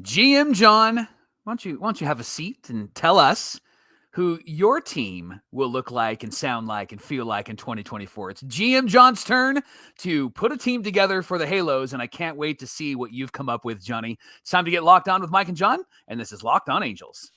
GM Jon, why don't you have a seat and tell us who your team will look like and sound like and feel like in 2024. It's GM Jon's turn to put a team together for the Halos, and I can't wait to see what you've come up with, Johnny. It's time to get locked on with Mike and Jon, and this is Locked On Angels.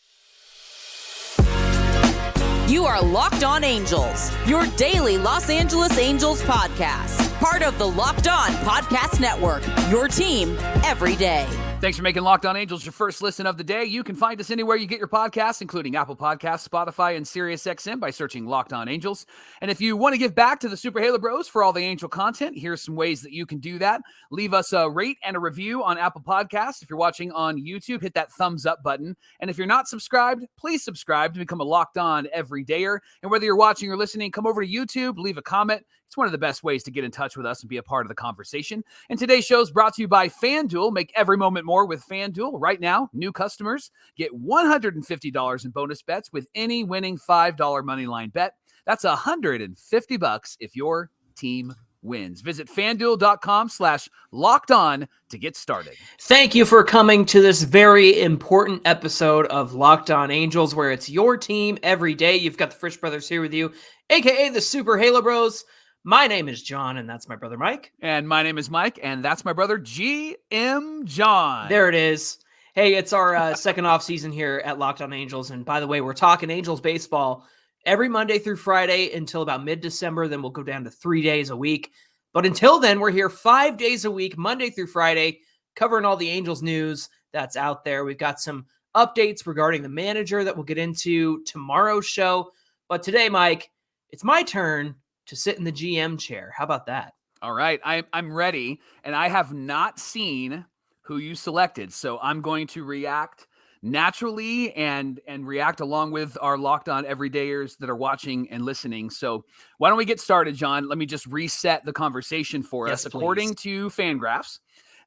You are Locked On Angels, your daily Los Angeles Angels podcast. Part of the Locked On Podcast Network, your team every day. Thanks for making Locked On Angels your first listen of the day. You can find us anywhere you get your podcasts, including Apple Podcasts, Spotify, and SiriusXM by searching Locked On Angels. And if you want to give back to the Super Halo Bros for all the Angel content, here's some ways that you can do that. Leave us a rate and a review on Apple Podcasts. If you're watching on YouTube, hit that thumbs up button. And if you're not subscribed, please subscribe to become a Locked On everydayer. And whether you're watching or listening, come over to YouTube, leave a comment. It's one of the best ways to get in touch with us and be a part of the conversation. And today's show is brought to you by FanDuel. Make every moment more with FanDuel. Right now, new customers get $150 in bonus bets with any winning $5 moneyline bet. That's $150 if your team wins. Visit FanDuel.com/LockedOn to get started. Thank you for coming to this very important episode of Locked On Angels, where it's your team every day. You've got the Frisch Brothers here with you, a.k.a. the Super Halo Bros. My name is Jon, and that's my brother Mike. And my name is Mike, and that's my brother GM Jon. There it is. Hey, it's our second off season here at Locked On Angels. And by the way, we're talking Angels baseball every Monday through Friday until about mid-December. Then we'll go down to 3 days a week. But until then, we're here 5 days a week, Monday through Friday, covering all the Angels news that's out there. We've got some updates regarding the manager that we'll get into tomorrow's show. But today, Mike, it's my turn to sit in the GM chair. How about that? All right. I'm ready, and I have not seen who you selected, so I'm going to react naturally and react along with our Locked On everydayers that are watching and listening. So why don't we get started, Jon? Let me just reset the conversation for us. Please. According to FanGraphs,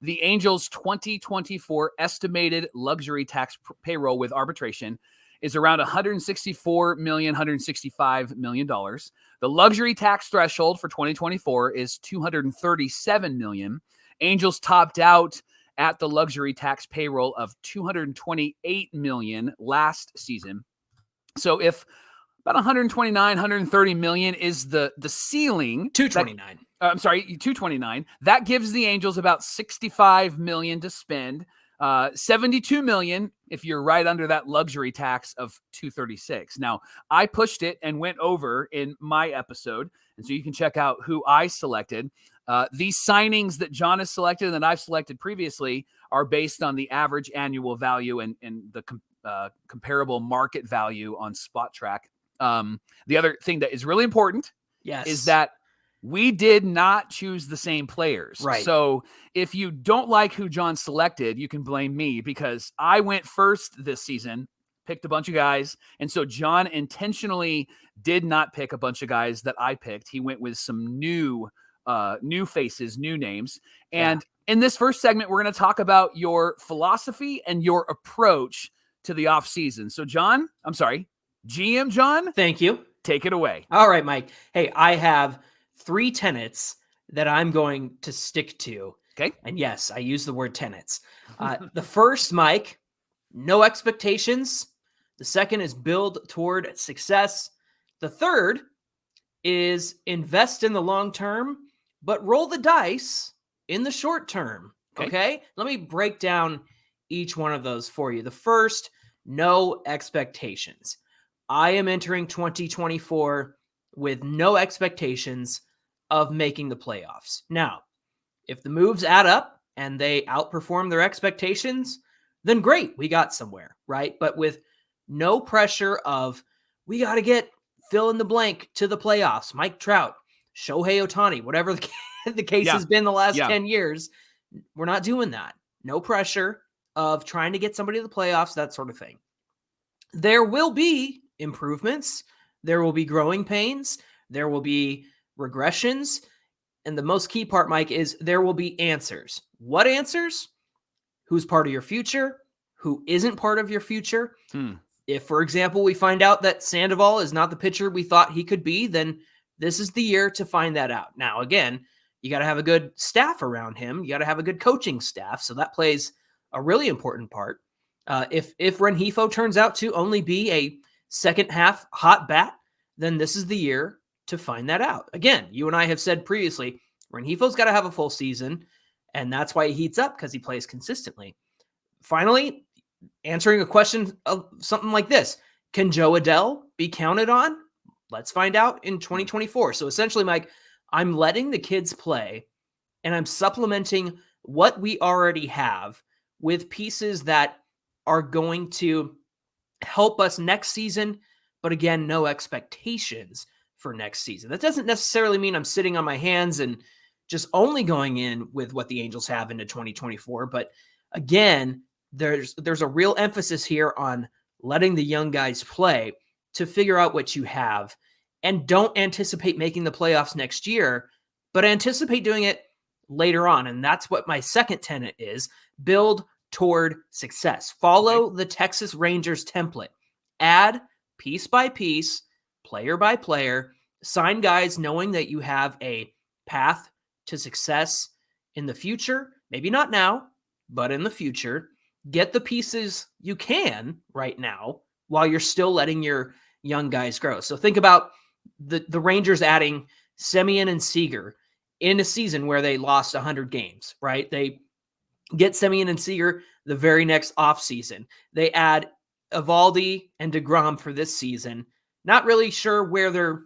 the Angels' 2024 estimated luxury tax payroll with arbitration is around $164 million, $165 million. The luxury tax threshold for 2024 is $237 million. Angels topped out at the luxury tax payroll of $228 million last season. So if about $129-130 million is the ceiling. $229. That gives the Angels about $65 million to spend. $72 million if you're right under that luxury tax of $236. Now, I pushed it and went over in my episode, and so you can check out who I selected. These signings that Jon has selected and that I've selected previously are based on the average annual value and the comparable market value on Spot Track. The other thing that is really important is that we did not choose the same players. Right. So if you don't like who Jon selected, you can blame me because I went first this season, picked a bunch of guys. And so Jon intentionally did not pick a bunch of guys that I picked. He went with some new faces, new names. And in this first segment, we're going to talk about your philosophy and your approach to the offseason. So GM Jon. Thank you. Take it away. All right, Mike. Hey, I have 3 tenets that I'm going to stick to. Okay. And yes, I use the word tenets. The first, Mike, no expectations. The second is build toward success. The third is invest in the long term, but roll the dice in the short term. Okay. Let me break down each one of those for you. The first, no expectations. I am entering 2024 with no expectations of making the playoffs. Now, if the moves add up and they outperform their expectations, then great, we got somewhere, right? But with no pressure of, we got to get fill in the blank to the playoffs, Mike Trout, Shohei Ohtani, whatever the case has been the last 10 years, we're not doing that. No pressure of trying to get somebody to the playoffs, that sort of thing. There will be improvements. There will be growing pains. There will be regressions. And the most key part, Mike, is there will be answers. What answers? Who's part of your future? Who isn't part of your future? If, for example, we find out that Sandoval is not the pitcher we thought he could be, then this is the year to find that out. Now, again, you got to have a good staff around him. You got to have a good coaching staff. So that plays a really important part. If Rengifo turns out to only be a second half hot bat, then this is the year to find that out. Again, you and I have said previously, Rengifo's got to have a full season, and that's why he heats up, because he plays consistently. Finally, answering a question of something like this: can Joe Adell be counted on? Let's find out in 2024. So essentially, Mike, I'm letting the kids play, and I'm supplementing what we already have with pieces that are going to help us next season. But again, no expectations for next season. That doesn't necessarily mean I'm sitting on my hands and just only going in with what the Angels have into 2024. But again, there's a real emphasis here on letting the young guys play to figure out what you have, and don't anticipate making the playoffs next year, but anticipate doing it later on. And that's what my second tenet is: build toward success. Follow the Texas Rangers template. Add piece by piece, player by player, sign guys knowing that you have a path to success in the future. Maybe not now, but in the future. Get the pieces you can right now while you're still letting your young guys grow. So think about the Rangers adding Semien and Seager in a season where they lost 100 games, right? They get Semien and Seager the very next offseason. They add Eovaldi and DeGrom for this season. Not really sure where they're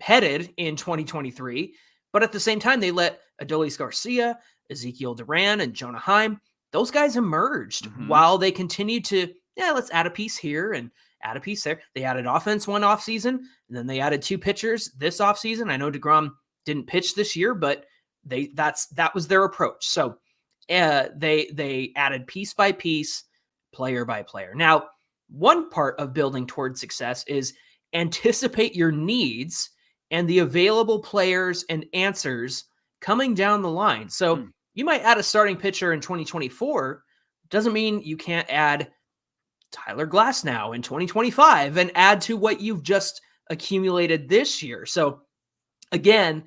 headed in 2023, but at the same time, they let Adolis Garcia, Ezekiel Duran, and Jonah Heim, those guys emerged while they continued to, let's add a piece here and add a piece there. They added offense one offseason, and then they added 2 pitchers this offseason. I know DeGrom didn't pitch this year, but that was their approach. So they added piece by piece, player by player. Now, one part of building towards success is anticipate your needs and the available players and answers coming down the line. So you might add a starting pitcher in 2024. Doesn't mean you can't add Tyler Glasnow in 2025 and add to what you've just accumulated this year. So again,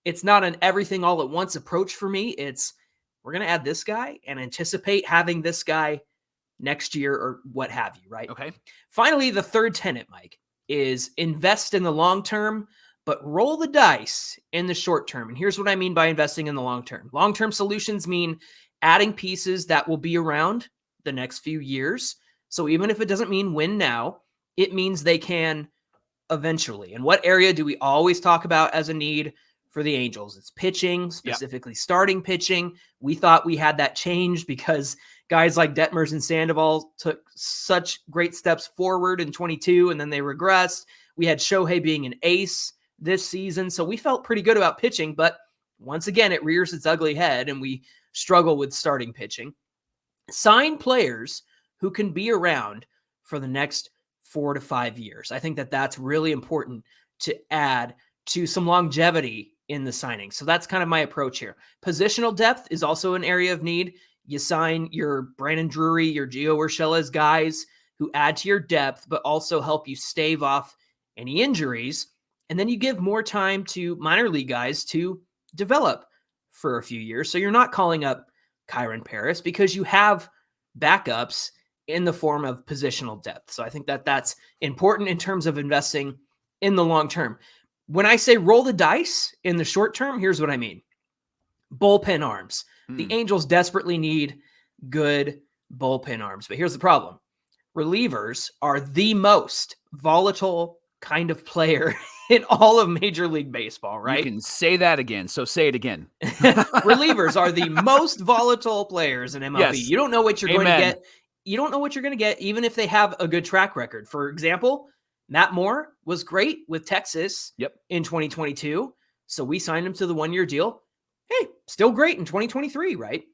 it's not an everything all at once approach for me. It's, we're going to add this guy and anticipate having this guy next year or what have you, right? Okay. Finally, the third tenet, Mike, is invest in the long term, but roll the dice in the short term. And here's what I mean by investing in the long term. Long-term solutions mean adding pieces that will be around the next few years. So even if it doesn't mean win now, it means they can eventually. And what area do we always talk about as a need for the Angels? It's pitching, specifically starting pitching. We thought we had that changed because guys like Detmers and Sandoval took such great steps forward in 22, and then they regressed. We had Shohei being an ace this season, so we felt pretty good about pitching. But once again, it rears its ugly head, and we struggle with starting pitching. Sign players who can be around for the next 4 to 5 years. I think that that's really important to add to some longevity in the signing. So that's kind of my approach here. Positional depth is also an area of need. You sign your Brandon Drury, your Gio Urshela's guys who add to your depth, but also help you stave off any injuries. And then you give more time to minor league guys to develop for a few years. So you're not calling up Kyron Paris because you have backups in the form of positional depth. So I think that that's important in terms of investing in the long term. When I say roll the dice in the short term, here's what I mean. Bullpen arms. The Angels desperately need good bullpen arms. But here's the problem. Relievers are the most volatile kind of player in all of Major League Baseball, right? You can say that again, so say it again. Relievers are the most volatile players in MLB. Yes. You don't know what you're going to Amen. get. You don't know what you're going to get, even if they have a good track record. For example, Matt Moore was great with Texas in 2022. So we signed him to the 1-year deal. Hey, still great in 2023, right?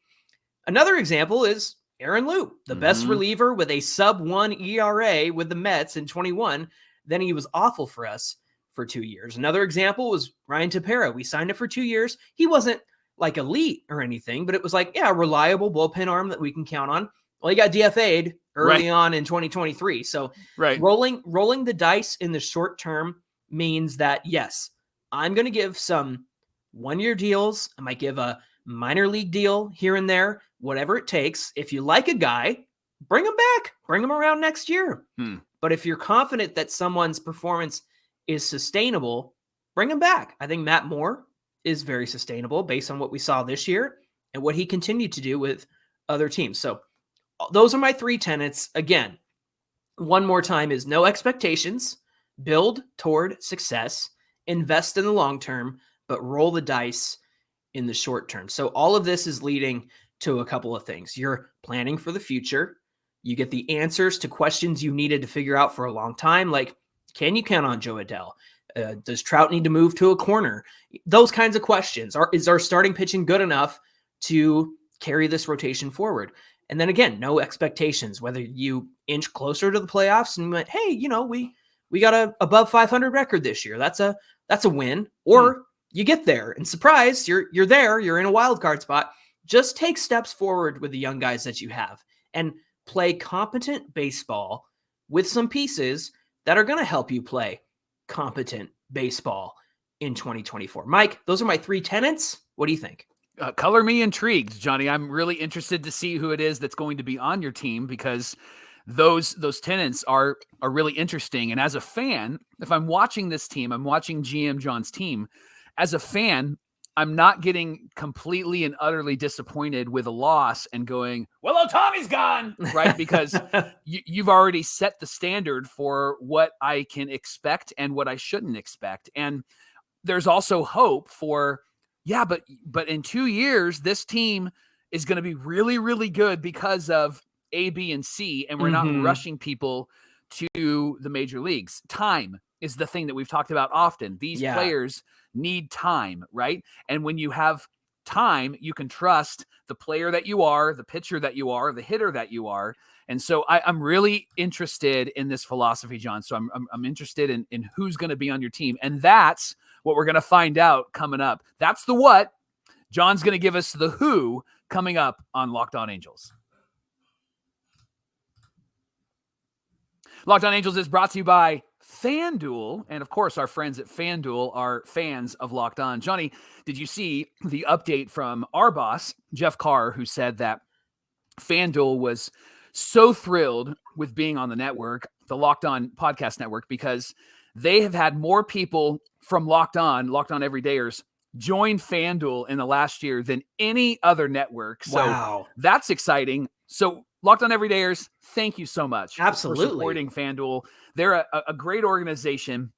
Another example is Aaron Liu, the best reliever with a sub-1 ERA with the Mets in 21. Then he was awful for us for 2 years. Another example was Ryan Tepera. We signed him for 2 years. He wasn't like elite or anything, but it was like, a reliable bullpen arm that we can count on. Well, he got DFA'd early on in 2023. So rolling the dice in the short term means that, yes, I'm going to give some 1-year deals. I might give a minor league deal here and there whatever it takes. If you like a guy, bring him back, bring him around next year. But if you're confident that someone's performance is sustainable, bring him back. I think Matt Moore is very sustainable based on what we saw this year and what he continued to do with other teams. So those are my 3 tenets. Again, one more time is no expectations, build toward success, invest in the long term, but roll the dice in the short term. So all of this is leading to a couple of things. You're planning for the future. You get the answers to questions you needed to figure out for a long time. Like, can you count on Joe Adele? Does Trout need to move to a corner? Those kinds of questions. Is our starting pitching good enough to carry this rotation forward? And then again, no expectations, whether you inch closer to the playoffs and went, hey, we got a above 500 record this year. That's a win. Or you get there and surprise, you're there, you're in a wild card spot. Just take steps forward with the young guys that you have and play competent baseball with some pieces that are going to help you play competent baseball in 2024. Mike, those are my 3 tenets. What do you think? Color me intrigued, Johnny. I'm really interested to see who it is that's going to be on your team, because those tenets are really interesting. And as a fan, if I'm watching this team, I'm watching GM Jon's team. As a fan, I'm not getting completely and utterly disappointed with a loss and going, well, Ohtani's gone, right? Because you've already set the standard for what I can expect and what I shouldn't expect. And there's also hope for, but in 2 years, this team is going to be really, really good because of A, B, and C, and we're not rushing people to the major leagues. Time is the thing that we've talked about often. These players need time, right? And when you have time, you can trust the player that you are, the pitcher that you are, the hitter that you are. And so I'm really interested in this philosophy, John. So I'm interested in who's going to be on your team. And that's what we're going to find out coming up. That's the what. John's going to give us the who coming up on Locked On Angels. Locked On Angels is brought to you by FanDuel. And of course, our friends at FanDuel are fans of Locked On. Johnny, did you see the update from our boss, Jeff Carr, who said that FanDuel was so thrilled with being on the network, the Locked On podcast network, because they have had more people from Locked On Everydayers, join FanDuel in the last year than any other network. So wow, that's exciting. So Locked On Everydayers, thank you so much. Absolutely. For supporting FanDuel. They're a great organization,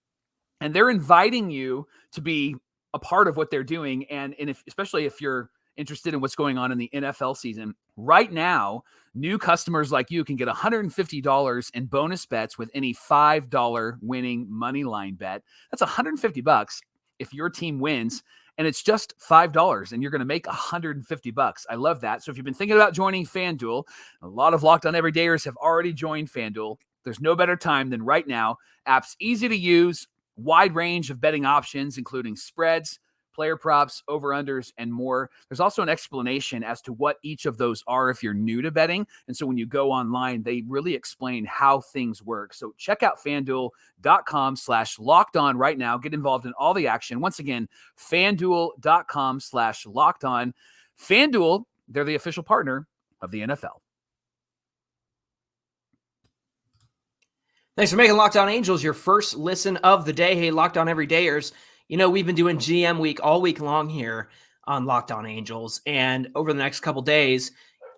and they're inviting you to be a part of what they're doing. And especially if you're interested in what's going on in the NFL season, right now, new customers like you can get $150 in bonus bets with any $5 winning money line bet. That's $150 if your team wins. And it's just $5, and you're going to make $150. I love that. So if you've been thinking about joining FanDuel, a lot of Locked On Everydayers have already joined FanDuel. There's no better time than right now. App's easy to use, wide range of betting options, including spreads, player props, over-unders, and more. There's also an explanation as to what each of those are if you're new to betting. And so when you go online, they really explain how things work. So check out FanDuel.com/lockedon right now. Get involved in all the action. Once again, FanDuel.com/lockedon. FanDuel, they're the official partner of the NFL. Thanks for making Locked On Angels your first listen of the day. Hey, Locked On Everydayers. We've been doing GM week all week long here on Locked On Angels. And over the next couple days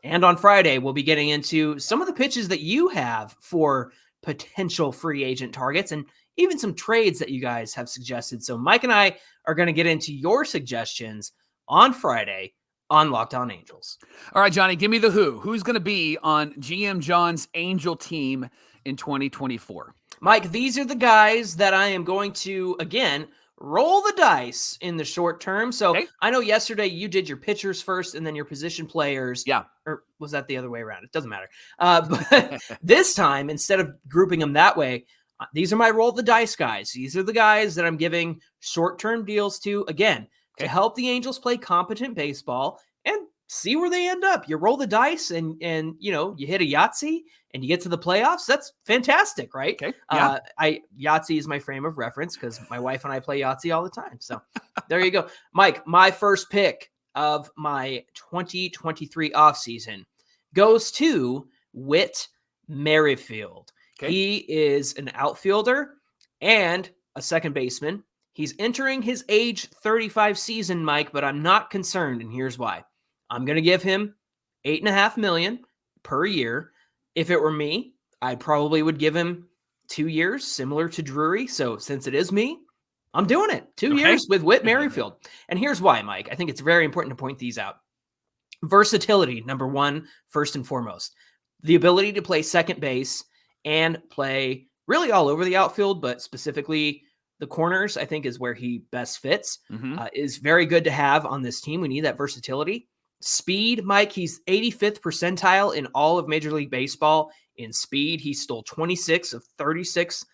and on Friday, we'll be getting into some of the pitches that you have for potential free agent targets and even some trades that you guys have suggested. So Mike and I are going to get into your suggestions on Friday on Locked On Angels. All right, Johnny, give me the who. Who's going to be on GM Jon's Angel team in 2024? Mike, these are the guys that I am going to, again, roll the dice in the short term. So okay. I know yesterday you did your pitchers first and then your position players. Yeah. Or was that the other way around? It doesn't matter. But this time, instead of grouping them that way, these are my roll the dice guys. These are the guys that I'm giving short-term deals to, again, to help the Angels play competent baseball and see where they end up. You roll the dice and you hit a Yahtzee and you get to the playoffs. That's fantastic, right? Okay. Yeah. Yahtzee is my frame of reference because my wife and I play Yahtzee all the time. So there you go. Mike, my first pick of my 2023 offseason goes to Whit Merrifield. Okay. He is an outfielder and a second baseman. He's entering his age 35 season, Mike, but I'm not concerned, and here's why. I'm going to give him $8.5 million per year. If it were me, I probably would give him 2 years, similar to Drury. So since it is me, I'm doing it. 2 years with Whit Merrifield. And here's why, Mike. I think it's very important to point these out. Versatility, number one, first and foremost. The ability to play second base and play really all over the outfield, but specifically the corners, I think, is where he best fits. Is very good to have on this team. We need that versatility. Speed, Mike, he's 85th percentile in all of Major League Baseball in speed. He stole 26 of 36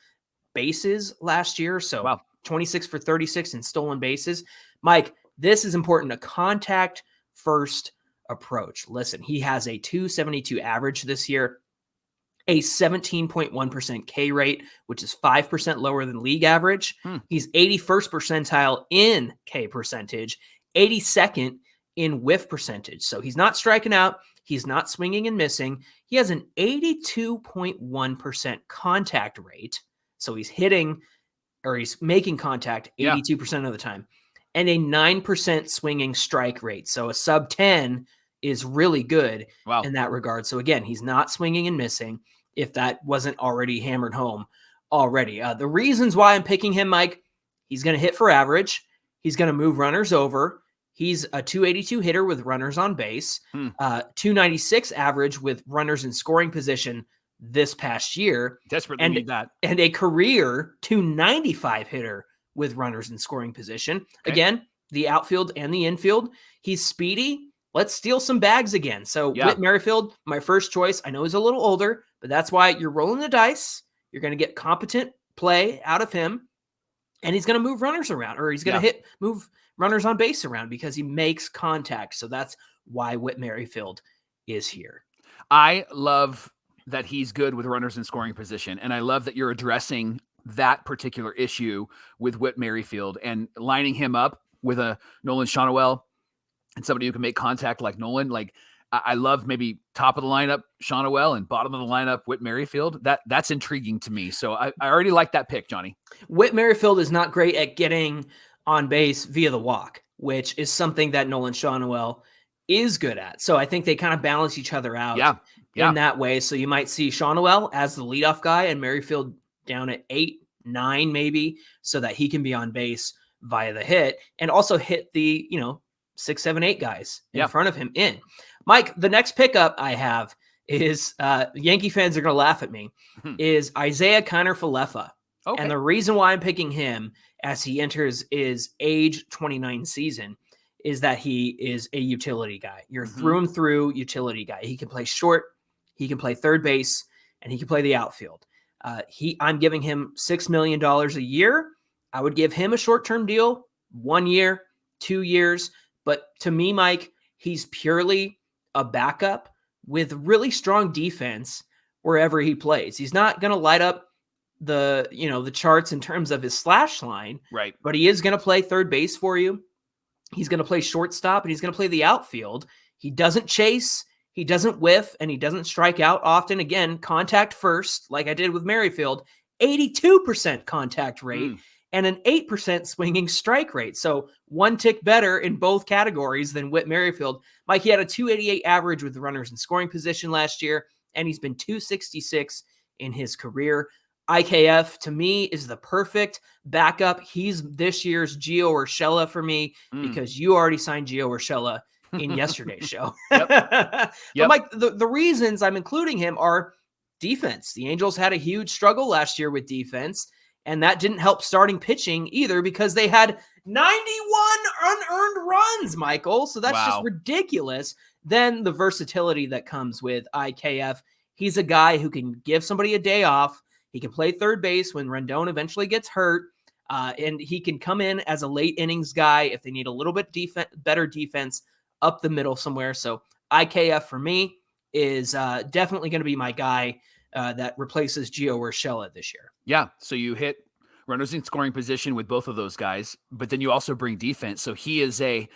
bases last year. So wow. 26 for 36 in stolen bases. Mike, this is important. A contact first approach. Listen, he has a 272 average this year, a 17.1% K rate, which is 5% lower than league average. He's 81st percentile in K percentage, 82nd in whiff percentage. So he's not striking out. He's not swinging and missing. He has an 82.1% contact rate. So he's hitting or he's making contact 82% of the time, and a 9% swinging strike rate. So a sub 10 is really good in that regard. So again, he's not swinging and missing, if that wasn't already hammered home already. The reasons why I'm picking him, Mike, he's going to hit for average. He's going to move runners over. He's a 282 hitter with runners on base, 296 average with runners in scoring position this past year. Desperately need that. And a career 295 hitter with runners in scoring position. Again, the outfield and the infield. He's speedy. Let's steal some bags again. So Whit Merrifield, my first choice. I know he's a little older, but that's why you're rolling the dice. You're going to get competent play out of him, and he's going to move runners around, or he's going to move runners on base around because he makes contact. So that's why Whit Merrifield is here. I love that he's good with runners in scoring position, and I love that you're addressing that particular issue with Whit Merrifield and lining him up with a Nolan Shonowell and somebody who can make contact like Nolan. Like, I love maybe top of the lineup Shonowell and bottom of the lineup Whit Merrifield. That's intriguing to me. So I already like that pick, Johnny. Whit Merrifield is not great at getting on base via the walk, which is something that Nolan Shonowell is good at. So I think they kind of balance each other out in that way. So you might see Shonowell as the leadoff guy and Merrifield down at 8, 9 maybe, so that he can be on base via the hit and also hit the, 6, 7, 8 guys in front of him in. Mike, the next pickup I have is Yankee fans are going to laugh at me, is Isaiah Kiner-Falefa. And the reason why I'm picking him as he enters his age 29 season is that he is a utility guy. You're through and through utility guy. He can play short, he can play third base, and he can play the outfield. I'm giving him $6 million a year. I would give him a short-term deal, 1 year, 2 years. But to me, Mike, he's purely a backup with really strong defense wherever he plays. He's not going to light up the charts in terms of his slash line, right? But he is going to play third base for you. He's going to play shortstop, and he's going to play the outfield. He doesn't chase, he doesn't whiff, and he doesn't strike out often. Again, contact first, like I did with Merrifield, 82% contact rate and an 8% swinging strike rate. So one tick better in both categories than Whit Merrifield. Mike, he had a 288 average with runners in scoring position last year, and he's been 266 in his career. IKF, to me, is the perfect backup. He's this year's Gio Urshela for me because you already signed Gio Urshela in yesterday's show. But Mike, the reasons I'm including him are defense. The Angels had a huge struggle last year with defense, and that didn't help starting pitching either because they had 91 unearned runs, Michael. So that's just ridiculous. Then the versatility that comes with IKF. He's a guy who can give somebody a day off. He can play third base when Rendon eventually gets hurt, and he can come in as a late innings guy if they need a little bit better defense up the middle somewhere. So IKF for me is definitely going to be my guy that replaces Gio Urshela this year. Yeah, so you hit runners in scoring position with both of those guys, but then you also bring defense. So he is a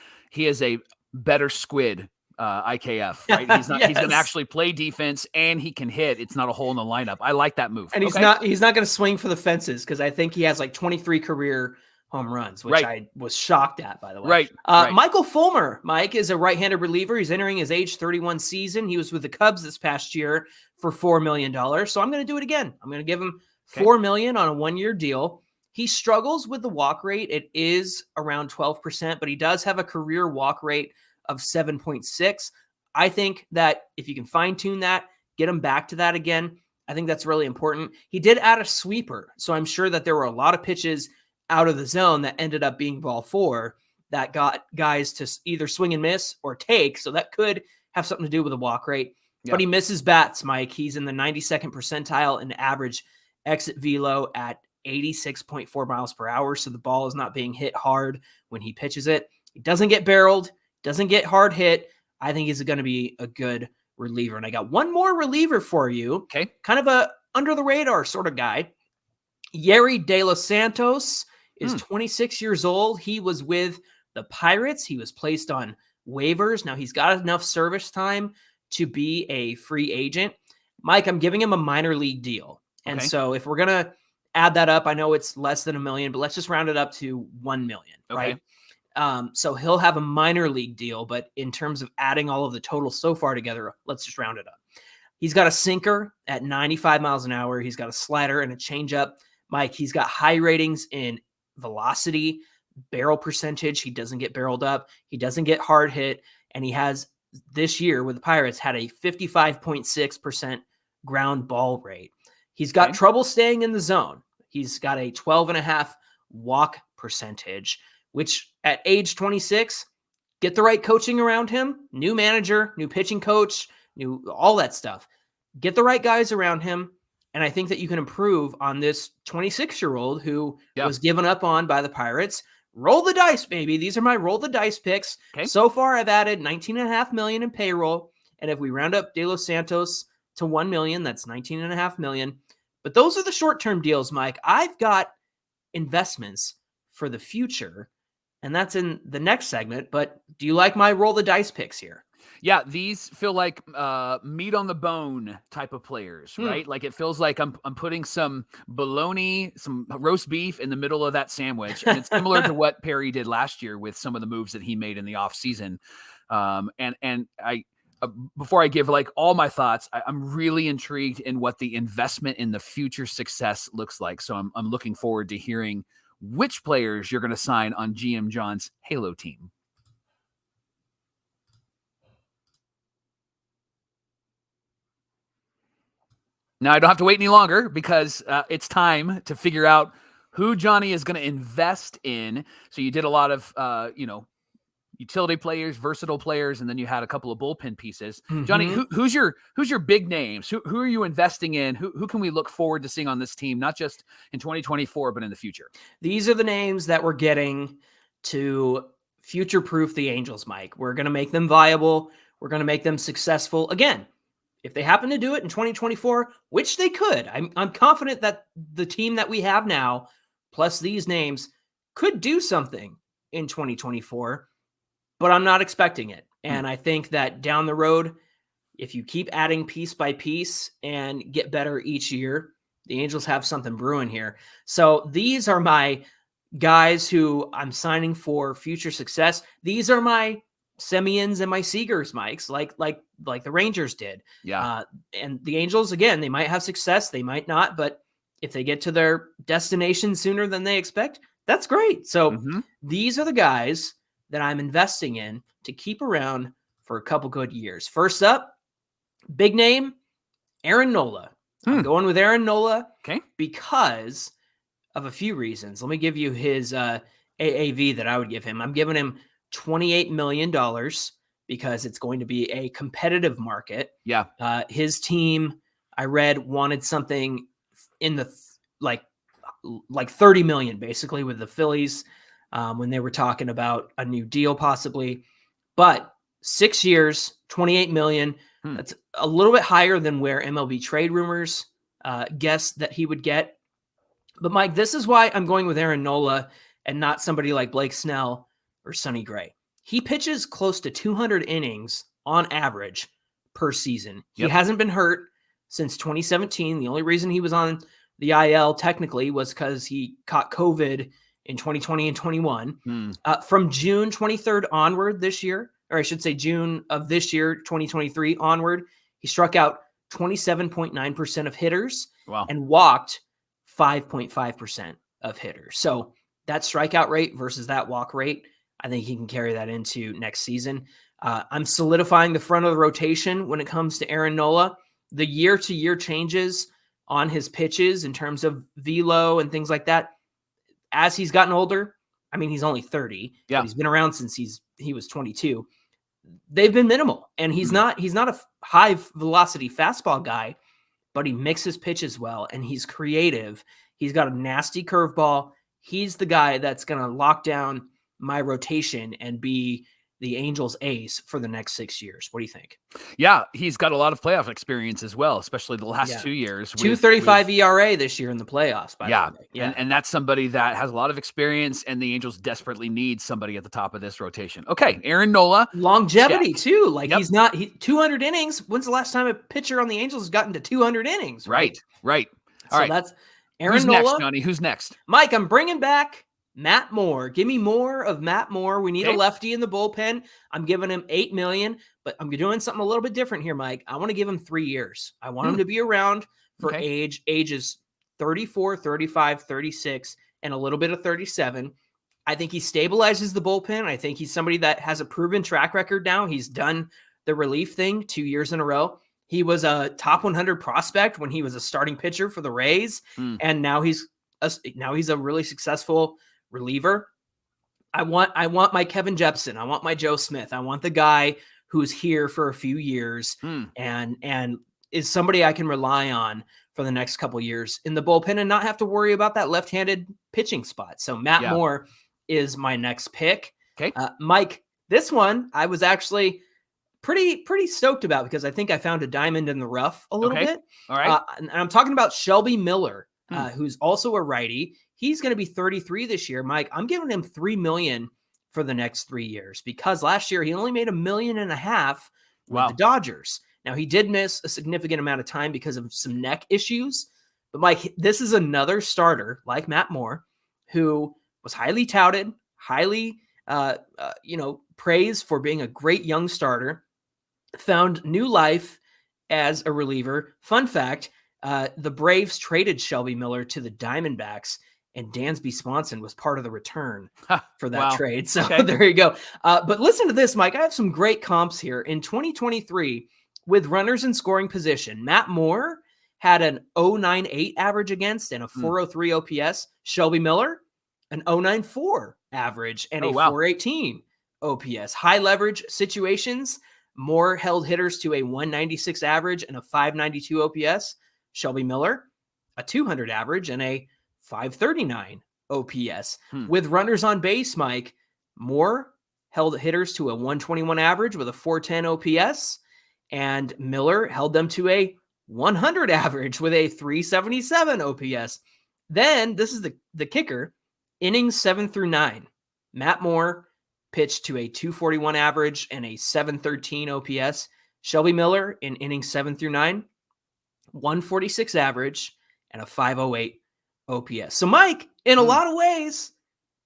better squid IKF, right? He's not. He's going to Yes. actually play defense and he can hit. It's not a hole in the lineup. I like that move. And he's not going to swing for the fences because I think he has like 23 career home runs, which I was shocked at, by the way. Right. Michael Fulmer, Mike, is a right-handed reliever. He's entering his age 31 season. He was with the Cubs this past year for $4 million. So I'm going to do it again. I'm going to give him $4 million on a 1-year deal. He struggles with the walk rate. It is around 12%, but he does have a career walk rate of 7.6. I think that if you can fine-tune that, get him back to that again, I think that's really important. He did add a sweeper, so I'm sure that there were a lot of pitches out of the zone that ended up being ball 4 that got guys to either swing and miss or take. So that could have something to do with the walk rate. Yeah. But he misses bats, Mike. He's in the 92nd percentile in average exit velo at 86.4 miles per hour. So the ball is not being hit hard when he pitches it. He doesn't get barreled, doesn't get hard hit. I think he's going to be a good reliever. And I got one more reliever for you. Okay. Kind of a under the radar sort of guy. Yerry De Los Santos is 26 years old. He was with the Pirates. He was placed on waivers. Now he's got enough service time to be a free agent. Mike, I'm giving him a minor league deal. And so if we're going to add that up, I know it's less than $1 million, but let's just round it up to 1 million, right? So he'll have a minor league deal, but in terms of adding all of the totals so far together, let's just round it up. He's got a sinker at 95 miles an hour. He's got a slider and a changeup. Mike, he's got high ratings in velocity, barrel percentage. He doesn't get barreled up. He doesn't get hard hit. And he has this year with the Pirates had a 55.6% ground ball rate. He's got trouble staying in the zone. He's got a 12.5 walk percentage, which at age 26, get the right coaching around him, new manager, new pitching coach, new all that stuff. Get the right guys around him. And I think that you can improve on this 26-year-old who was given up on by the Pirates. Roll the dice, baby. These are my roll the dice picks. So far, I've added $19.5 million in payroll. And if we round up De Los Santos to $1 million, that's $19.5 million. But those are the short-term deals, Mike. I've got investments for the future, and that's in the next segment. But do you like my roll the dice picks here? Yeah, these feel like meat on the bone type of players, right? Like it feels like I'm putting some bologna, some roast beef in the middle of that sandwich. And it's similar to what Perry did last year with some of the moves that he made in the offseason. And I before I give like all my thoughts, I'm really intrigued in what the investment in the future success looks like. So I'm looking forward to hearing which players you're going to sign on GM Jon's Halo team. Now, I don't have to wait any longer because it's time to figure out who Johnny is going to invest in. So you did a lot of, utility players, versatile players, and then you had a couple of bullpen pieces. Johnny, who's your big names? Who are you investing in? Who can we look forward to seeing on this team, not just in 2024, but in the future? These are the names that we're getting to future-proof the Angels, Mike. We're going to make them viable. We're going to make them successful. Again, if they happen to do it in 2024, which they could, I'm confident that the team that we have now, plus these names, could do something in 2024, but I'm not expecting it. And I think that down the road, if you keep adding piece by piece and get better each year, the Angels have something brewing here. So these are my guys who I'm signing for future success. These are my Semyons and my Seagers, Mikes, like the Rangers did. Yeah. And the Angels, again, they might have success, they might not, but if they get to their destination sooner than they expect, that's great. So these are the guys that I'm investing in to keep around for a couple good years. First up, big name, Aaron Nola. I'm going with Aaron Nola because of a few reasons. Let me give you his AAV that I would give him. I'm giving him $28 million because it's going to be a competitive market. Yeah. His team, I read, wanted something in the like 30 million basically with the Phillies when they were talking about a new deal possibly. But 6 years, 28 million. That's a little bit higher than where MLB trade rumors guessed that he would get. But Mike, this is why I'm going with Aaron Nola and not somebody like Blake Snell or Sonny Gray. he pitches close to 200 innings on average per season. He Yep. hasn't been hurt since 2017. The only reason he was on the IL technically was because he caught COVID in 2020 and 21. From June 23rd onward this year, or I should say June of this year, 2023 onward, he struck out 27.9% of hitters and walked 5.5% of hitters. So that strikeout rate versus that walk rate, I think he can carry that into next season. I'm solidifying the front of the rotation when it comes to Aaron Nola. The year-to-year changes on his pitches in terms of velo and things like that, as he's gotten older, I mean, he's only 30, but he's been around since he was 22. They've been minimal, and he's not a high velocity fastball guy, but he mixes pitches well, and he's creative. He's got a nasty curveball. He's the guy that's going to lock down my rotation and be the Angels ace for the next 6 years. What do you think? Yeah, he's got a lot of playoff experience as well, especially the last 2 years. 2.35 ERA this year in the playoffs. By the way. And that's somebody that has a lot of experience, and the Angels desperately need somebody at the top of this rotation. Okay, Aaron Nola. Longevity, too. Like, he's not 200 innings. When's the last time a pitcher on the Angels has gotten to 200 innings? Right. All right. That's Aaron Who's Nola. Next, Johnny? Who's next? Mike, I'm bringing back Matt Moore. Give me more of Matt Moore. We need a lefty in the bullpen. I'm giving him $8 million, but I'm doing something a little bit different here, Mike. I want to give him 3 years. I want him to be around for ages 34, 35, 36, and a little bit of 37. I think he stabilizes the bullpen. I think he's somebody that has a proven track record now. He's done the relief thing 2 years in a row. He was a top 100 prospect when he was a starting pitcher for the Rays, and now he's a really successful reliever. I want my Kevin Jepsen. I want my Joe Smith. I want the guy who's here for a few years and is somebody I can rely on for the next couple years in the bullpen and not have to worry about that left-handed pitching spot. So Matt Moore is my next pick. Okay. Mike, this one I was actually pretty stoked about because I think I found a diamond in the rough a little bit. All right. And I'm talking about Shelby Miller, who's also a righty. He's going to be 33 this year. Mike, I'm giving him $3 million for the next 3 years because last year he only made $1.5 million with the Dodgers. Now, he did miss a significant amount of time because of some neck issues. But, Mike, this is another starter like Matt Moore who was highly touted, highly praised for being a great young starter, found new life as a reliever. Fun fact, the Braves traded Shelby Miller to the Diamondbacks, and Dansby Swanson was part of the return for that trade. So there you go. But listen to this, Mike. I have some great comps here. In 2023, with runners in scoring position, Matt Moore had an 0.98 average against and a 4.03 OPS. Shelby Miller, an 0.94 average and a 4.18 OPS. High leverage situations, Moore held hitters to a 196 average and a 592 OPS. Shelby Miller, a 200 average and a 539 OPS. With runners on base, Mike, Moore held hitters to a 121 average with a 410 OPS, and Miller held them to a 100 average with a 377 OPS. Then, this is the kicker, innings 7 through 9. Matt Moore pitched to a 241 average and a 713 OPS. Shelby Miller in innings 7 through 9, 146 average and a 508 OPS. So, Mike, in a lot of ways,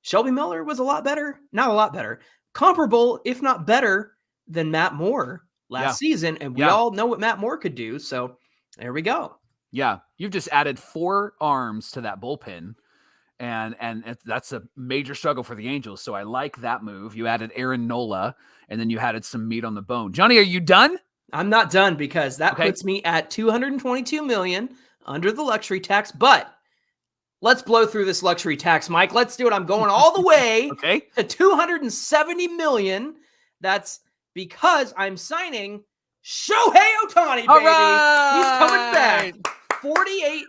Shelby Miller was not a lot better, comparable, if not better, than Matt Moore last season. And we all know what Matt Moore could do. So there we go. Yeah. You've just added 4 arms to that bullpen. And that's a major struggle for the Angels. So I like that move. You added Aaron Nola, and then you added some meat on the bone. Johnny, are you done? I'm not done because that puts me at $222 million under the luxury tax. But let's blow through this luxury tax, Mike. Let's do it. I'm going all the way to $270 million. That's because I'm signing Shohei Ohtani, baby. All right. He's coming back. $48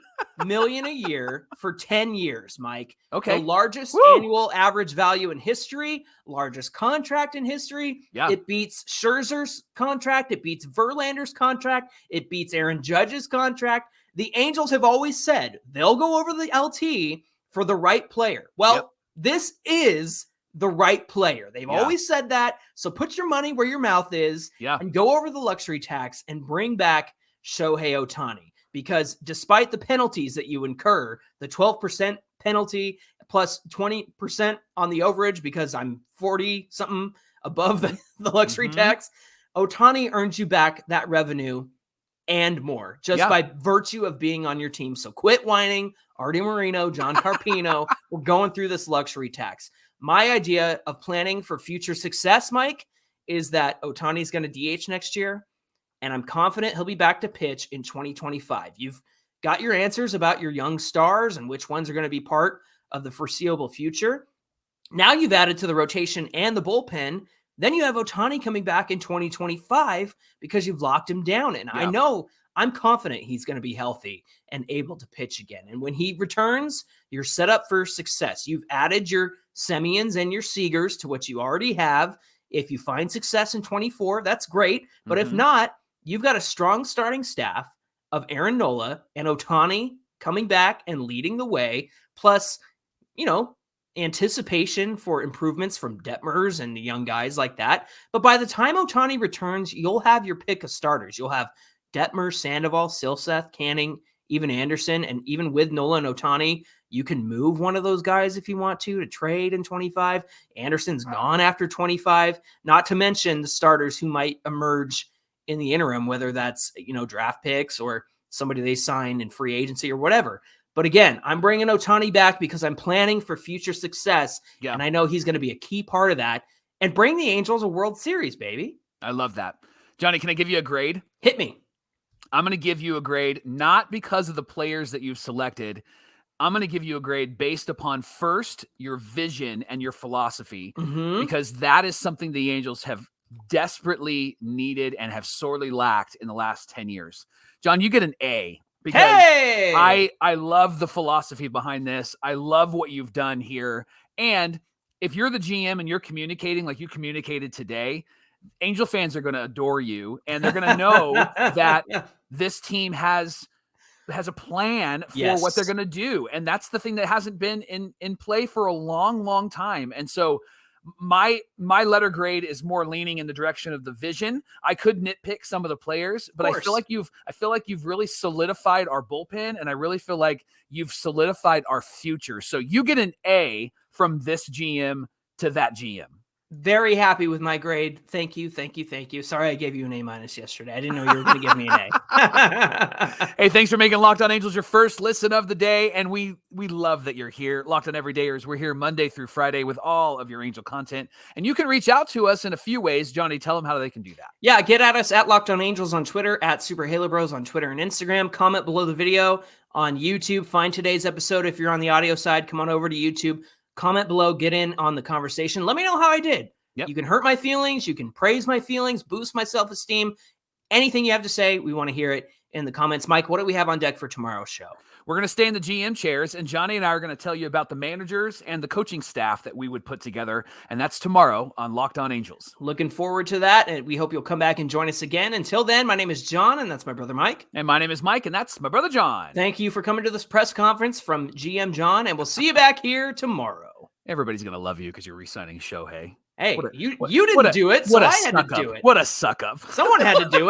million a year for 10 years, Mike. Okay. The largest annual average value in history, largest contract in history. Yeah. It beats Scherzer's contract. It beats Verlander's contract. It beats Aaron Judge's contract. The Angels have always said they'll go over the LT for the right player. Well, this is the right player. They've Yeah. always said that. So put your money where your mouth is and go over the luxury tax and bring back Shohei Ohtani. Because despite the penalties that you incur, the 12% penalty plus 20% on the overage, because I'm 40 something above the luxury tax, Ohtani earns you back that revenue and more just by virtue of being on your team. So quit whining. Artie Moreno, John Carpino, we're going through this luxury tax. My idea of planning for future success, Mike, is that Ohtani's going to DH next year, and I'm confident he'll be back to pitch in 2025. You've got your answers about your young stars and which ones are going to be part of the foreseeable future. Now you've added to the rotation and the bullpen. Then you have Ohtani coming back in 2025 because you've locked him down. And I know I'm confident he's going to be healthy and able to pitch again. And when he returns, you're set up for success. You've added your Semyons and your Seagers to what you already have. If you find success in 24, that's great. But if not, you've got a strong starting staff of Aaron Nola and Ohtani coming back and leading the way. Plus, anticipation for improvements from Detmers and the young guys like that. But by the time Ohtani returns, you'll have your pick of starters. You'll have Detmer, Sandoval, Silseth, Canning, even Anderson. And even with Nola and Ohtani, you can move one of those guys if you want to trade in 25. Anderson's gone after 25, not to mention the starters who might emerge in the interim, whether that's, draft picks or somebody they sign in free agency or whatever. But again, I'm bringing Ohtani back because I'm planning for future success. Yeah. And I know he's going to be a key part of that and bring the Angels a World Series, baby. I love that. Johnny, can I give you a grade? Hit me. I'm going to give you a grade, not because of the players that you've selected. I'm going to give you a grade based upon first your vision and your philosophy, because that is something the Angels have desperately needed and have sorely lacked in the last 10 years. John, you get an A. Because I love the philosophy behind this. I love what you've done here. And if you're the GM and you're communicating like you communicated today, Angel fans are going to adore you. And they're going to know that this team has a plan for what they're going to do. And that's the thing that hasn't been in play for a long, long time. And so my letter grade is more leaning in the direction of the vision. I could nitpick some of the players, but I feel like you've really solidified our bullpen, and I really feel like you've solidified our future. So you get an A from this GM to that GM. Very happy with my grade. Thank you. Sorry I gave you an A- yesterday. I didn't know you were going to give me an A. Hey, thanks for making Locked On Angels your first listen of the day, and we love that you're here. Locked On Everydayers, we're here Monday through Friday with all of your Angel content, and you can reach out to us in a few ways. Johnny, tell them how they can do that. Yeah, get at us at Locked On Angels on Twitter, at Super Halo Bros on Twitter and Instagram. Comment below the video on YouTube. Find today's episode. If you're on the audio side, come on over to YouTube. Comment below, get in on the conversation. Let me know how I did. Yep. You can hurt my feelings. You can praise my feelings, boost my self-esteem. Anything you have to say, we want to hear it in the comments. Mike, what do we have on deck for tomorrow's show? We're going to stay in the GM chairs, and Johnny and I are going to tell you about the managers and the coaching staff that we would put together, and that's tomorrow on Locked On Angels. Looking forward to that, and we hope you'll come back and join us again. Until then, my name is John, and that's my brother Mike. And my name is Mike, and that's my brother John. Thank you for coming to this press conference from GM Jon, and we'll see you back here tomorrow. Everybody's going to love you because you're re-signing Shohei. Hey, you didn't do it, so I had to do it. What a suck-up. Someone had to do it.